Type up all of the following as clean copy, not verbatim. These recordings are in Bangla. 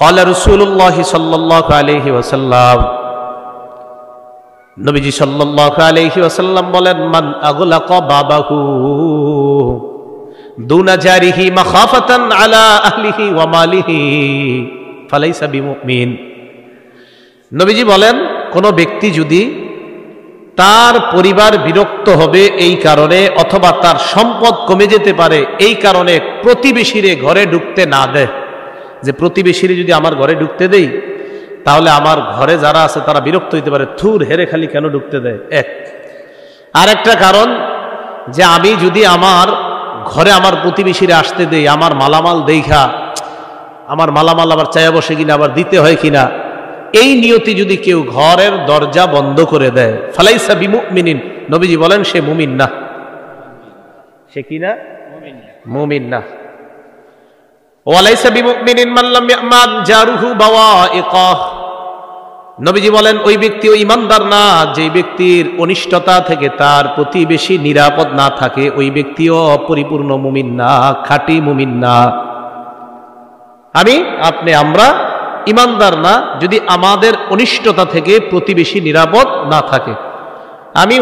قال رسول الله صلى الله عليه وسلم নবীজি সাল্লাল্লাহু আলাইহি ওয়াসাল্লাম বলেন, মান আগলাকা বাবাহু দুনা জারিহি মাখাফাতান আলা আহলিহি ওয়া মালিহি ফালাইসা বিমুমিন। নবীজি বলেন, কোন ব্যক্তি যদি তার পরিবার বিরক্ত হবে এই কারণে, অথবা তার সম্পদ কমে যেতে পারে এই কারণে প্রতিবেশীরে ঘরে ঢুকতে না দেয়, যে প্রতিবেশীরে যদি আমার ঘরে ঢুকতে দেই তাহলে আমার ঘরে যারা আছে তারা বিরক্ত হইতে পারে, থুর হেরে খালি কেন ঢুকতে দেয়। এক আর একটা কারণ, যে আমি যদি আমার ঘরে আমার প্রতিবেশীরা আসতে দেই, আমার মালামাল দেখা, আমার মালামাল আবার চায়া বসে কিনা, আবার দিতে হয় কিনা, এই নিয়তি যদি কেউ ঘরের দরজা বন্ধ করে দেয়, ফালাইসা বিমুমিনিন, নবীজি বলেন সে মুমিন না। সে কি না? মুমিন না। ওয়ালাইসা বিমুমিনিন মান লাম ইয়ামান জারুহু বাওয়াইকাহ, নবীজি বলেন ওই ব্যক্তি ওই ইমানদার না যে ব্যক্তির অনিষ্টতা থেকে তার প্রতিবেশী নিরাপদ না থাকে, ওই ব্যক্তিও পরিপূর্ণ মুমিন না, খাঁটি মুমিন না। আমরা ইমানদার না যদি আমাদের অনিষ্টতা থেকে প্রতিবেশী নিরাপদ না থাকে।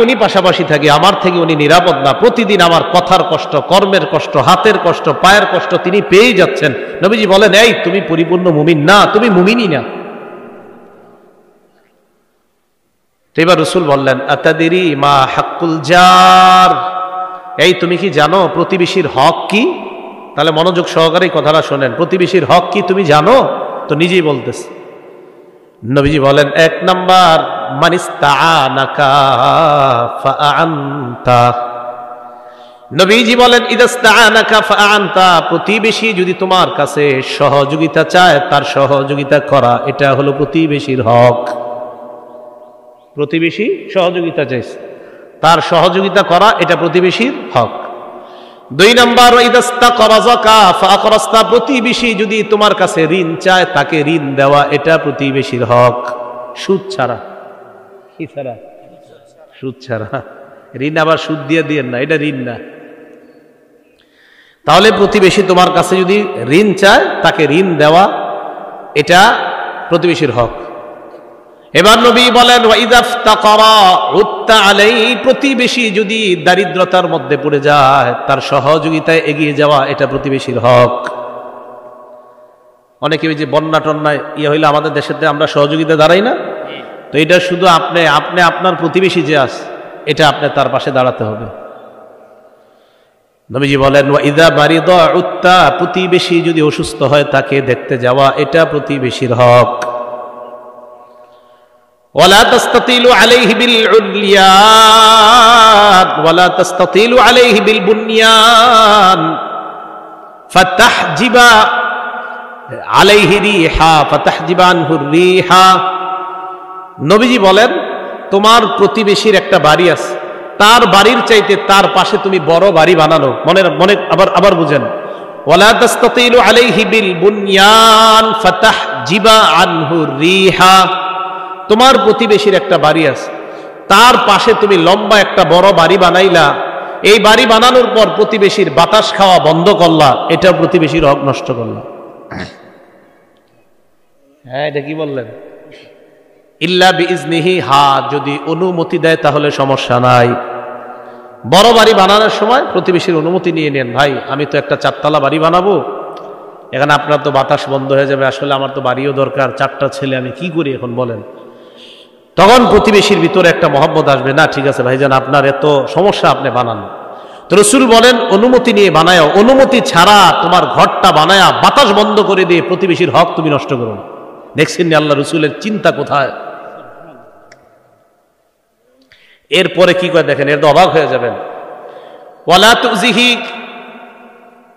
উনি পাশাপাশি থাকি, আমার থেকে উনি নিরাপদ না, প্রতিদিন আমার কথার কষ্ট, কর্মের কষ্ট, হাতের কষ্ট, পায়ের কষ্ট তিনি পেয়ে যাচ্ছেন। নবীজি বলেন, এই তুমি পরিপূর্ণ মুমিন না, তুমি মুমিনই না। এবার রাসূল বললেন, আতাদিরি মা হাক্কুল জার, এই তুমি কি জানো প্রতিবেশীর হক কি? তাহলে মনোযোগ সহকারে কথাটা শোনেন, প্রতিবেশীর হক কি তুমি জানো? তো নিজেই বলতেছে। নবীজি বলেন, এক নাম্বার, মানিস্তাআনাকা ফাআনতা, নবীজি বলেন ইদাস্তাআনাকা ফাআনতা, প্রতিবেশী যদি তোমার কাছে সহযোগিতা চায় তার সহযোগিতা করা, এটা হলো প্রতিবেশীর হক। প্রতিবেশী সহযোগিতা চাইছে, তার সহযোগিতা করা এটা প্রতিবেশীর হক। দুই নাম্বার, ইদাস্তাকরাজাকা ফাআকরাস্তা, প্রতিবেশী যদি তোমার কাছে ঋণ চায় তাকে ঋণ দেওয়া, এটা প্রতিবেশীর হক। সুদ ছাড়া। কি ছাড়া? সুদ ছাড়া। ঋণ আবার সুদ দিয়ে দিয়েন না, এটা ঋণ না। তাহলে প্রতিবেশী তোমার কাছে যদি ঋণ চায় তাকে ঋণ দেওয়া, এটা প্রতিবেশীর হক। এবার নবী বলেন, ওয়াইদাফতাকারা উত্তা আলাইহি, প্রতিবেশী যদি দারিদ্রতার মধ্যে পড়ে যায় তার সহযোগিতায় এগিয়ে যাওয়া, এটা প্রতিবেশীর হক। অনেকে ওই যে বন্যা টন্যায় হইলে আমাদের দেশেতে আমরা সহযোগিতা দাঁড়াই না, তো এটা শুধু আপনি আপনার প্রতিবেশী যে আছে এটা আপনি তার পাশে দাঁড়াতে হবে। নবীজি বলেন, ওয়াইদা মারিদা উত্তা, প্রতিবেশী যদি অসুস্থ হয় তাকে দেখতে যাওয়া, এটা প্রতিবেশীর হক। ওয়ালা তাস্তাতিলু আলাইহি বিল উলিয়ান ওয়ালা তাস্তাতিলু আলাইহি বিল বুনিয়ান ফাতাহজিবা আলাইহি রিহা ফাতাহজিবা আনহু রিহা, নবীজি বলেন তোমার প্রতিবেশীর একটা বাড়ি আছে, তার বাড়ির চাইতে তার পাশে তুমি বড় বাড়ি বানানো, মনে আবার বুঝেন, ওয়ালা তাস্তাতিলু আলাইহি বিল বুনিয়ান ফাতাহজিবা আনহু রিহা, তোমার প্রতিবেশীর একটা বাড়ি আছে, তার পাশে তুমি লম্বা একটা বড় বাড়ি বানাইলা, এই বাড়ি বানানোর পর প্রতিবেশীর বাতাস খাওয়া বন্ধ করলা, এটা প্রতিবেশীর হক নষ্ট করলা। হ্যাঁ, এটা কি বললেন? ইল্লা বিইজনিহি, যদি অনুমতি দেয় তাহলে সমস্যা নাই। বড় বাড়ি বানানোর সময় প্রতিবেশীর অনুমতি নিয়ে নেন, ভাই আমি তো একটা 4 তলা বাড়ি বানাবো, এখানে আপনার তো বাতাস বন্ধ হয়ে যাবে, আসলে আমার তো বাড়িও দরকার, 4টা ছেলে, আমি কি করি এখন বলেন? তখন প্রতিবেশীর ভিতরে একটা মহব্বত আসবে, না ঠিক আছে ভাইজান আপনার এত সমস্যা, আপনি বানান। তো রাসূল বলেন অনুমতি নিয়ে বানায়, অনুমতি ছাড়া তোমার ঘরটা বানায়া বাতাস বন্ধ করে দিয়ে প্রতিবেশীর হক তুমি নষ্ট করো না। দেখছেন আল্লাহ রাসূলের চিন্তা কোথায়। এরপরে কি করে দেখেন, এর তো অবাক হয়ে যাবেন। ওয়ালা তুযিহি,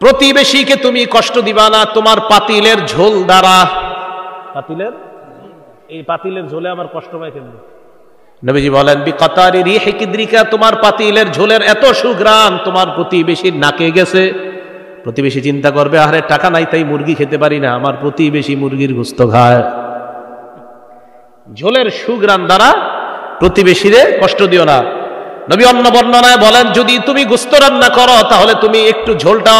প্রতিবেশীকে তুমি কষ্ট দিবা না তোমার পাতিলের ঝোল দ্বারা। পাতিলের ঝোলে আমার কষ্ট পায় কেন? নবীজি বলেন, বিকাতারি রিহি কিদ্রিকা, তোমার পাতিলের ঝোলের এত সুঘ্রাণ তোমার প্রতিবেশীর নাকে গেছে, প্রতিবেশী চিন্তা করবে, আরে টাকা নাই তাই মুরগি খেতে পারি না, আমার প্রতিবেশী মুরগির গোশত খায়। ঝোলের সুঘ্রাণ দ্বারা প্রতিবেশীরে কষ্ট দিও না। নবী অন্য বর্ণনায় বলেন, যদি তুমি গোশত রান্না করো তাহলে তুমি একটু ঝোলটা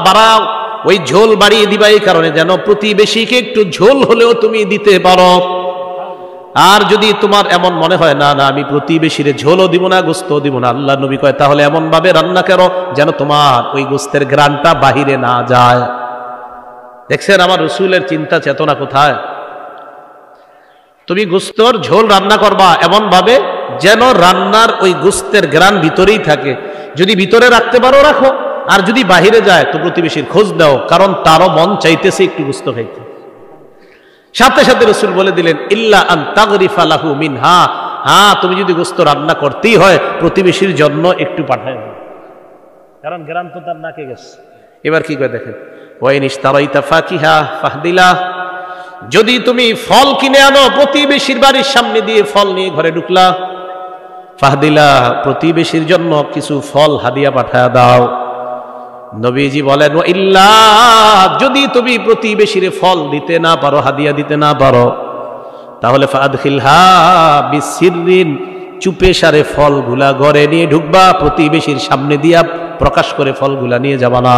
বাড়াও, ওই ঝোল বাড়িয়ে দিবা এই কারণে যেন প্রতিবেশীকে একটু ঝোল হলেও তুমি দিতে পারো। আর যদি তোমার এমন মনে হয় না না আমি প্রতিবেশীরে ঝোলও দিব না গোস্তও দিব না, আল্লাহ নবী কয় তাহলে এমন ভাবে রান্না করো যেন তোমার ওই গোস্তের ঘ্রাণটা বাহিরে না যায়। দেখছেন আমার রাসূলের চিন্তা চেতনা কোথায়। তুমি গোস্তর ঝোল রান্না করবা এমন ভাবে যেন রান্নার ওই গোস্তের ঘ্রাণ ভিতরেই থাকে। যদি ভিতরে রাখতে পারো রাখো, আর যদি বাহিরে যায় তো প্রতিবেশীর খোঁজ দাও, কারণ তারও মন চাইতেছে একটু গোস্ত খাইতে। সাথে সাথে রাসূল বলে দিলেন ইল্লা আন তাগরিফা লাহু মিনহা, হ্যাঁ তুমি যদি গোস্ত রান্না করতেই হয় প্রতিবেশীর জন্য একটু পাঠায় দাও, কারণ ঘ্রাণ তো তার নাকে গেছে। এবার কি করে দেখেন, ওয়াইন ইশতারাইতা ফাকিহা ফাহদিলা, যদি তুমি ফল কিনে আনো প্রতিবেশীর বাড়ির সামনে দিয়ে ফল নিয়ে ঘরে ঢুকলা, ফাহদিলা প্রতিবেশীর জন্য কিছু ফল হাদিয়া পাঠায় দাও। নবীজি বলেন ও ইল্লা, যদি তুমি প্রতিবেশীর ফল দিতে না পারো, হাদিয়া দিতে না পারো, তাহলে ফাদখিলহা বিসিররিন, চুপে সারে ফলগুলা ঘরে নিয়ে ঢুকবা, প্রতিবেশীর সামনে দিয়া প্রকাশ করে ফলগুলা নিয়ে যাবা না।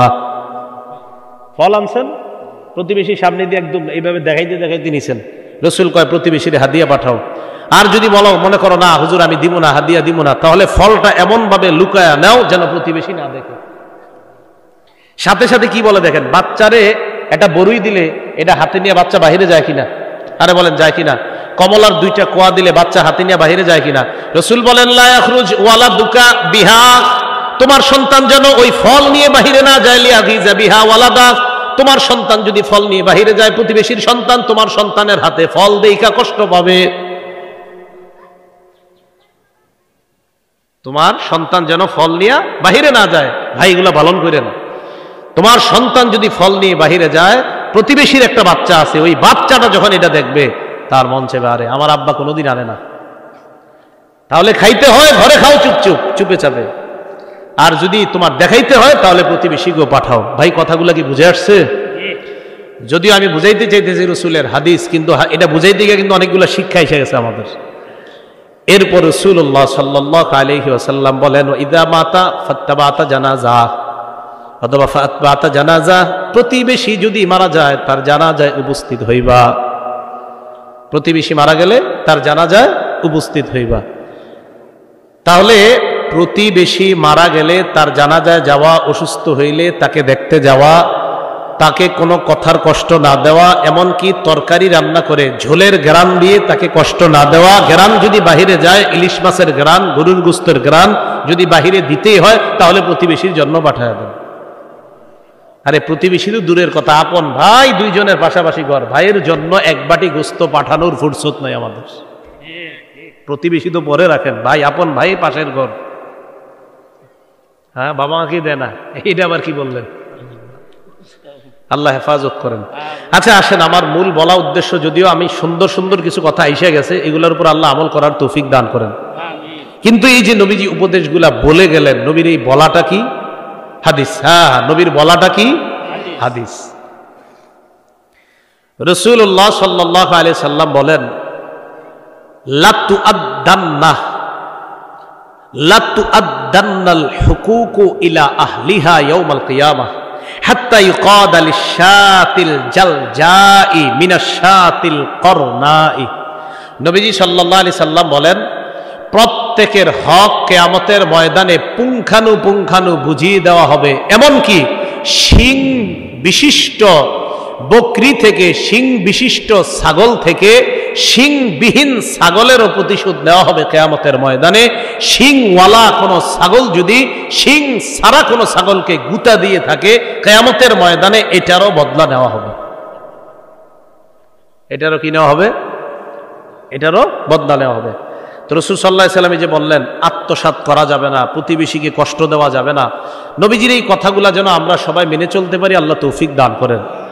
ফল আনছেন প্রতিবেশীর সামনে দিয়ে একদম এইভাবে দেখাইতে দেখাইতে নিছেন, রাসূল কয় প্রতিবেশীর হাদিয়া পাঠাও। আর যদি বলো মনে করো না হুজুর আমি দিব না, হাদিয়া দিব না, তাহলে ফলটা এমন ভাবে লুকায়া নাও যেন প্রতিবেশী না দেখে। সাথে সাথে কি বলে দেখেন, বাচ্চারে একটা বড়ই দিলে এটা হাতে নিয়ে বাচ্চা বাহিরে যায় কিনা? আরে বলেন যায় কিনা? কমলার দুইটা কোয়া দিলে বাচ্চা হাতে নিয়ে বাহিরে যায় কিনা? রাসূল বলেন লা ইয়াখরুজ ওয়ালাদুকা বিহা, তোমার সন্তান যেন ওই ফল নিয়ে বাহিরে না যায়, লিয়াযিজা বিহা ওয়ালাদা, তোমার সন্তান যদি ফল নিয়ে বাহিরে যায়, প্রতিবেশীর সন্তান তোমার সন্তানের হাতে ফল দেইকা কষ্ট পাবে। তোমার সন্তান যেন ফল নিয়ে বাহিরে না যায়, ভাইগুলা পালন করেন। তোমার সন্তান যদি ফল নিয়ে বাহিরে যায়, প্রতিবেশীর একটা বাচ্চা আছে, ওই বাচ্চাটা যখন এটা দেখবে তার মন চেবে আরে আমার আব্বা কোনোদিন আনে না, তাহলে খাইতে হয় ঘরে খাও চুপচুপ চুপে চাপে। আর যদি তোমার দেখাইতে হয় তাহলে প্রতিবেশীকেও পাঠাও। ভাই কথাগুলো কি বুঝে আসছে? যদিও আমি বুঝাইতে চাইতেছি রাসূলের হাদিস, কিন্তু এটা বুঝাইতে গিয়ে কিন্তু অনেকগুলো শিক্ষা এসে গেছে আমাদের। এরপর রাসূলুল্লাহ সাল্লাল্লাহু আলাইহি ওয়াসাল্লাম বলেন ইদা মাতা ফাত্তাবাতা জানাজা অথবা ফাতবাতা জানাজা, প্রতিবেশী যদি মারা যায় তার জানাজায় উপস্থিত হইবা। প্রতিবেশী মারা গেলে তার জানাজায় উপস্থিত হইবা। তাহলে প্রতিবেশী মারা গেলে তার জানাজায় যাওয়া, অসুস্থ হইলে তাকে দেখতে যাওয়া, তাকে কোনো কথার কষ্ট না দেওয়া, এমনকি তরকারি রান্না করে ঝোলের ঘ্রাণ দিয়ে তাকে কষ্ট না দেওয়া। ঘ্রাণ যদি বাহিরে যায়, ইলিশ মাছের ঘ্রাণ, গরুর গোস্তের ঘ্রাণ যদি বাহিরে দিতেই হয় তাহলে প্রতিবেশীর জন্য পাঠায় দেন। আরে প্রতিবেশী তো দূরের কথা, আপন ভাই দুইজনের পাশাপাশি ঘর, ভাইয়ের জন্য এক বাটি গোস্ত পাঠানোর ফুরসত নাই আমাদের। প্রতিবেশী তো পরে রাখেন, ভাই আপন ভাই পাশের ঘর, হ্যাঁ বাবা মাকে দেয় না, এইটা আবার কি বললেন? আল্লাহ হেফাজত করেন। আচ্ছা আসেন, আমার মূল বলা উদ্দেশ্য, যদিও আমি সুন্দর সুন্দর কিছু কথা এসে গেছে, এগুলোর উপর আল্লাহ আমল করার তৌফিক দান করেন। কিন্তু এই যে নবীজি উপদেশগুলা বলে গেলেন, নবীর এই বলাটা কি হাদিস? হ্যাঁ, নবীর বলাটা কি হাদিস। রাসূলুল্লাহ সাল্লাল্লাহু আলাইহি সাল্লাম বলেন লা তুআদ্দান্নাল হুকুকু ইলা আহলিহা ইয়াউমাল কিয়ামাহ হাত্তা ইউকাদা লিশাতিল জালজাই মিনাশ শাতিল করনাই। নবীজি সাল্লাল্লাহু আলাইহি সাল্লাম বলেন প্রত্যেকের হক কিয়ামতের ময়দানে পুঙ্খানুপুঙ্খানু বুঝিয়ে দেওয়া হবে। এমনকি শিং বিশিষ্ট বকরি থেকে, শিং বিশিষ্ট ছাগল থেকে শিংবিহীন ছাগলেরও প্রতিশোধ নেওয়া হবে কিয়ামতের ময়দানে। শিংওয়ালা কোনো ছাগল যদি শিং ছাড়া কোনো ছাগলকে গুতা দিয়ে থাকে, কিয়ামতের ময়দানে এটারও বদলা নেওয়া হবে। এটারও কি নেওয়া হবে? এটারও বদলা নেওয়া হবে। তো রাসূল সাল্লাল্লাহু আলাইহি সাল্লাম যে বললেন আত্মসাৎ করা যাবে না, প্রতিবেশীকে কষ্ট দেওয়া যাবে না, নবীজির এই কথাগুলো যেন আমরা সবাই মেনে চলতে পারি, আল্লাহ তৌফিক দান করেন।